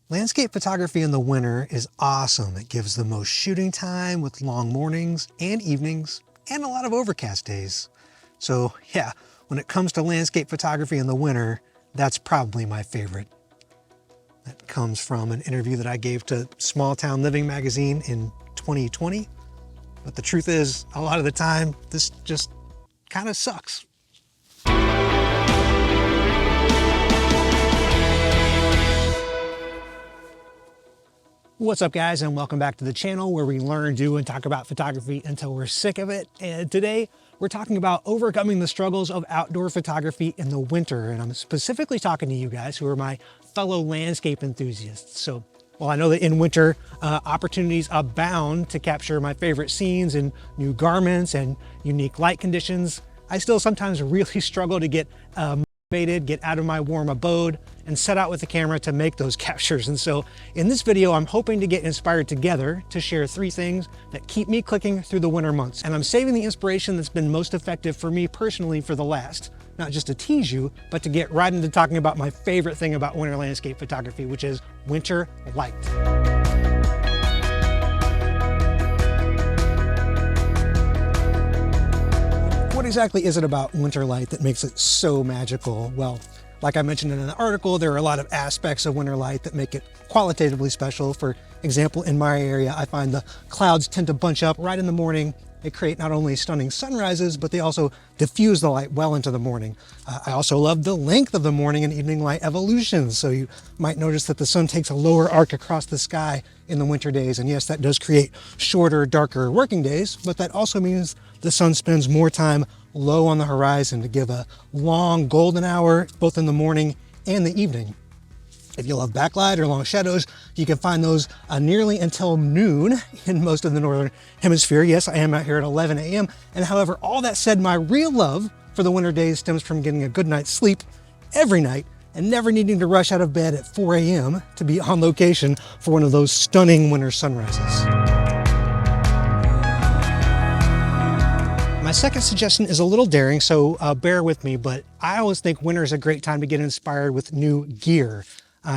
Landscape photography in the winter is awesome. It gives the most shooting time with long mornings and evenings and a lot of overcast days. So yeah, when it comes to landscape photography in the winter, that's probably my favorite. That comes from an interview that I gave to Small Town Living magazine in 2020. But the truth is, a lot of the time, this just kind of sucks. What's up guys, and welcome back to the channel where we learn, do, and talk about photography until we're sick of it. And today we're talking about overcoming the struggles of outdoor photography in the winter. And I'm specifically talking to you guys who are my fellow landscape enthusiasts. So while I know that in winter opportunities abound to capture my favorite scenes in new garments and unique light conditions, I still sometimes really struggle to get motivated, get out of my warm abode, and set out with the camera to make those captures. And so in this video, I'm hoping to get inspired together to share 3 things that keep me clicking through the winter months. And I'm saving the inspiration that's been most effective for me personally for the last, not just to tease you, but to get right into talking about my favorite thing about winter landscape photography, which is winter light. What exactly is it about winter light that makes it so magical? Well, like I mentioned in an article, there are a lot of aspects of winter light that make it qualitatively special. For example, in my area, I find the clouds tend to bunch up right in the morning. They create not only stunning sunrises, but they also diffuse the light well into the morning. I also love the length of the morning and evening light evolutions. So you might notice that the sun takes a lower arc across the sky in the winter days. And yes, that does create shorter, darker working days, but that also means the sun spends more time low on the horizon to give a long golden hour, both in the morning and the evening. If you love backlight or long shadows, you can find those nearly until noon in most of the northern hemisphere. Yes, I am out here at 11 a.m. And however, all that said, my real love for the winter days stems from getting a good night's sleep every night and never needing to rush out of bed at 4 a.m. to be on location for one of those stunning winter sunrises. My second suggestion is a little daring, so bear with me, but I always think winter is a great time to get inspired with new gear.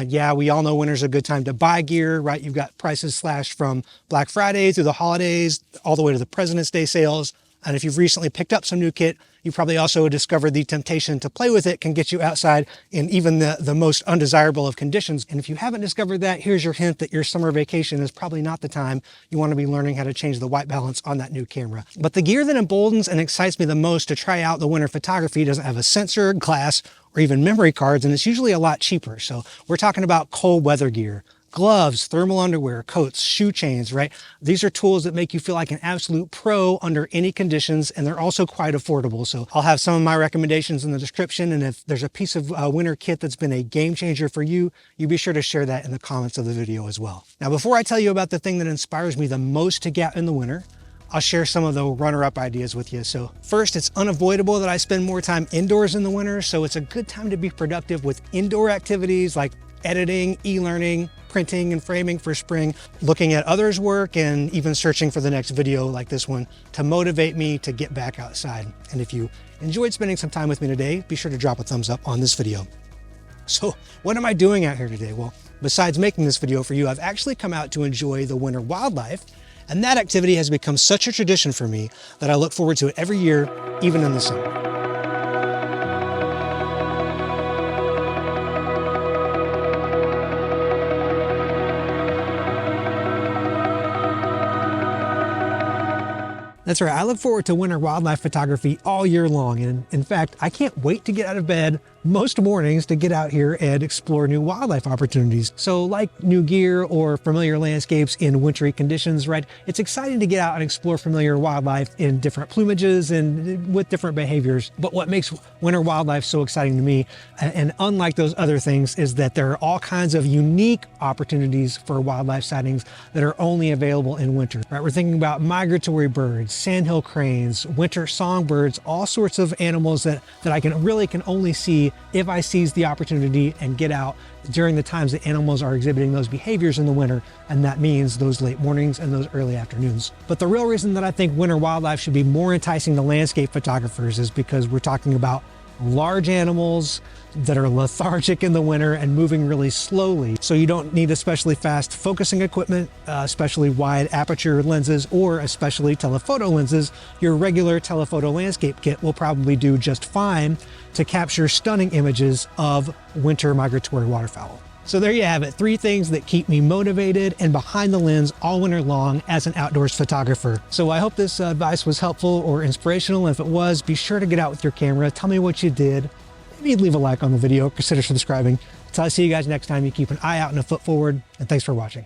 Yeah, we all know winter's a good time to buy gear, right? You've got prices slashed from Black Friday through the holidays, all the way to the President's Day sales. And if you've recently picked up some new kit, you probably also discovered the temptation to play with it can get you outside in even the most undesirable of conditions. And if you haven't discovered that, here's your hint that your summer vacation is probably not the time you want to be learning how to change the white balance on that new camera. But the gear that emboldens and excites me the most to try out the winter photography doesn't have a sensor, glass, or even memory cards, and it's usually a lot cheaper. So we're talking about cold weather gear. Gloves, thermal underwear, coats, shoe chains, right? These are tools that make you feel like an absolute pro under any conditions, and they're also quite affordable. So I'll have some of my recommendations in the description, and if there's a piece of winter kit that's been a game changer for you, you be sure to share that in the comments of the video as well. Now, before I tell you about the thing that inspires me the most to get out in the winter, I'll share some of the runner-up ideas with you. So first, it's unavoidable that I spend more time indoors in the winter, so it's a good time to be productive with indoor activities like editing, e-learning, printing and framing for spring, looking at others' work, and even searching for the next video like this one to motivate me to get back outside. And if you enjoyed spending some time with me today, be sure to drop a thumbs up on this video. So what am I doing out here today? Well, besides making this video for you, I've actually come out to enjoy the winter wildlife, and that activity has become such a tradition for me that I look forward to it every year, even in the summer. That's right, I look forward to winter wildlife photography all year long. And in fact, I can't wait to get out of bed most mornings to get out here and explore new wildlife opportunities. So like new gear or familiar landscapes in wintry conditions, right? It's exciting to get out and explore familiar wildlife in different plumages and with different behaviors. But what makes winter wildlife so exciting to me, and unlike those other things, is that there are all kinds of unique opportunities for wildlife sightings that are only available in winter, right? We're thinking about migratory birds, sandhill cranes, winter songbirds, all sorts of animals that I can only see if I seize the opportunity and get out during the times that animals are exhibiting those behaviors in the winter, and that means those late mornings and those early afternoons. But the real reason that I think winter wildlife should be more enticing to landscape photographers is because we're talking about large animals that are lethargic in the winter and moving really slowly. So you don't need especially fast focusing equipment, especially wide aperture lenses, or especially telephoto lenses. Your regular telephoto landscape kit will probably do just fine to capture stunning images of winter migratory waterfowl. So there you have it, 3 things that keep me motivated and behind the lens all winter long as an outdoors photographer. So I hope this advice was helpful or inspirational. If it was, be sure to get out with your camera. Tell me what you did. Maybe leave a like on the video, consider subscribing. Until I see you guys next time, you keep an eye out and a foot forward, and thanks for watching.